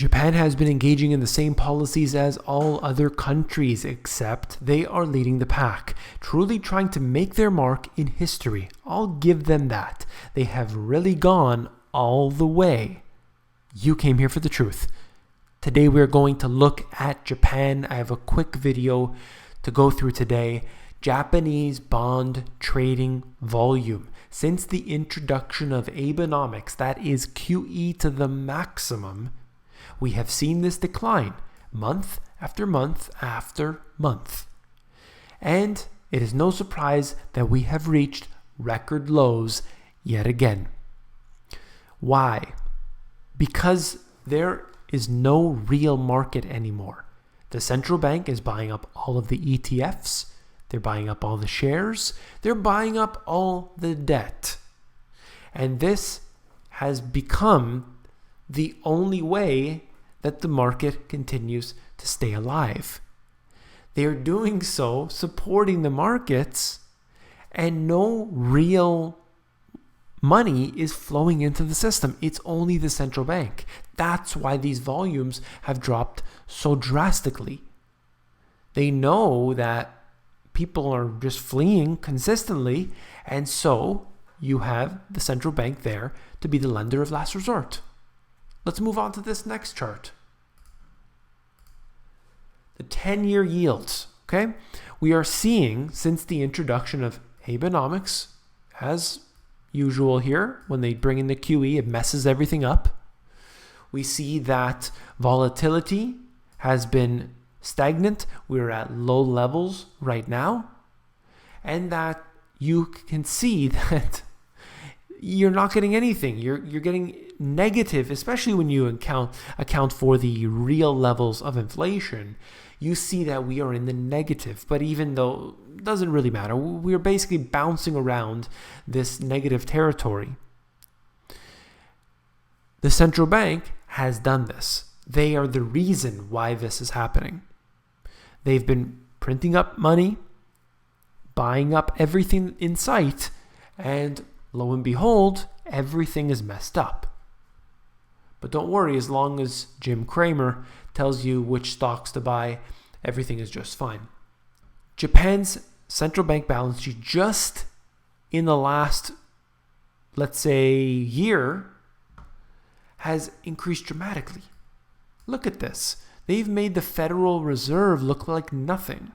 Japan has been engaging in the same policies as all other countries, except they are leading the pack, truly trying to make their mark in history. I'll give them that. They have really gone all the way. You came here for the truth. Today we're going to look at Japan. I have a quick video to go through today. Japanese bond trading volume. Since the introduction of Abenomics, that is QE to the maximum, we have seen this decline month after month after month. And it is no surprise that we have reached record lows yet again. Why? Because there is no real market anymore. The central bank is buying up all of the ETFs. They're buying up all the shares. They're buying up all the debt. And this has become the only way that the market continues to stay alive. They are doing so, supporting the markets, and no real money is flowing into the system. It's only the central bank. That's why these volumes have dropped so drastically. They know that people are just fleeing consistently, and so you have the central bank there to be the lender of last resort. Let's move on to this next chart. The 10-year yields, okay? We are seeing, since the introduction of Abenomics, as usual here, when they bring in the QE, it messes everything up. We see that volatility has been stagnant. We're at low levels right now. And that you can see that you're not getting anything. You're getting negative, especially when you account for the real levels of inflation. You see that we are in the negative. But even though it doesn't really matter, we're basically bouncing around this negative territory. The central bank has done this. They are the reason why this is happening. They've been printing up money, buying up everything in sight, and lo and behold, everything is messed up. But don't worry, as long as Jim Cramer tells you which stocks to buy, everything is just fine. Japan's central bank balance sheet just in the last, let's say, year has increased dramatically. Look at this. They've made the Federal Reserve look like nothing.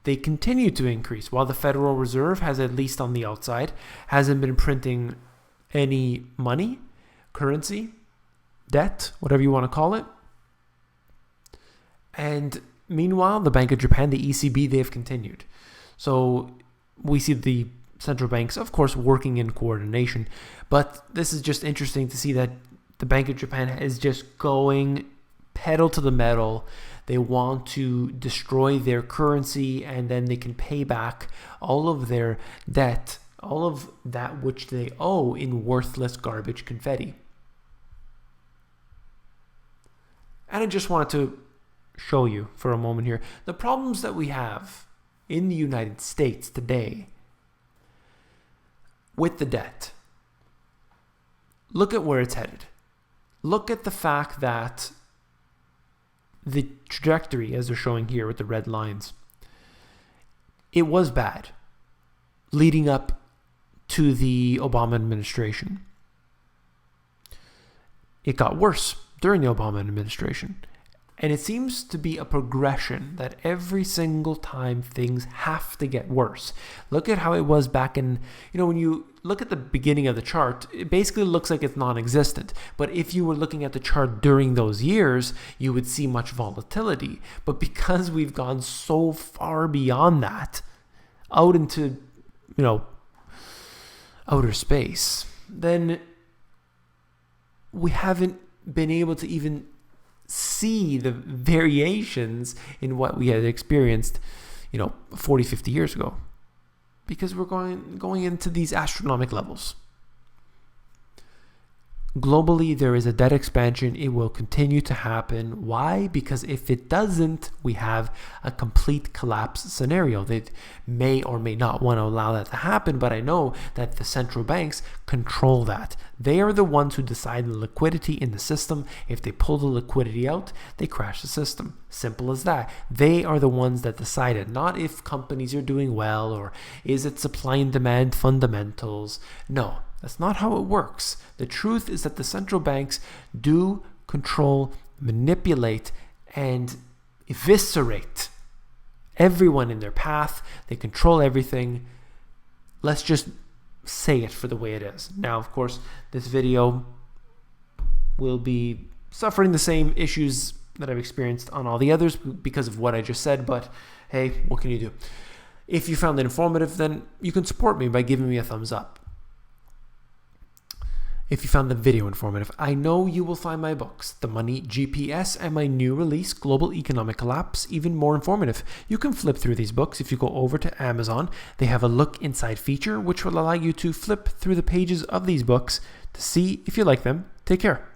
They continue to increase, while the Federal Reserve has, at least on the outside, hasn't been printing any money, currency, debt, whatever you want to call it. And meanwhile, the Bank of Japan, the ECB, they have continued. So we see the central banks, of course, working in coordination. But this is just interesting to see that the Bank of Japan is just going pedal to the metal. They want to destroy their currency, and then they can pay back all of their debt, all of that which they owe, in worthless garbage confetti. And I just wanted to show you for a moment here the problems that we have in the United States today with the debt. Look at where it's headed. Look at the fact that the trajectory, as they're showing here with the red lines, it was bad leading up to the Obama administration. It got worse during the Obama administration. And it seems to be a progression that every single time things have to get worse. Look at how it was back in, when you look at the beginning of the chart, it basically looks like it's non-existent. But if you were looking at the chart during those years, you would see much volatility. But because we've gone so far beyond that, out into, outer space, then we haven't been able to even see the variations in what we had experienced, 40, 50 years ago, because we're going into these astronomical levels. globally, there is a debt expansion. It will continue to happen. Why? Because if it doesn't, we have a complete collapse scenario. They may or may not want to allow that to happen, but I know that the central banks control that. They are the ones who decide the liquidity in the system. If they pull the liquidity out, they crash the system. Simple as that. They are the ones that decide it, not if companies are doing well or is it supply and demand fundamentals. No. That's not how it works. The truth is that the central banks do control, manipulate, and eviscerate everyone in their path. They control everything. Let's just say it for the way it is. Now, of course, this video will be suffering the same issues that I've experienced on all the others because of what I just said, but hey, what can you do? If you found it informative, then you can support me by giving me a thumbs up. If you found the video informative, I know you will find my books, The Money GPS and my new release, Global Economic Collapse, even more informative. You can flip through these books if you go over to Amazon. They have a look inside feature, which will allow you to flip through the pages of these books to see if you like them. Take care.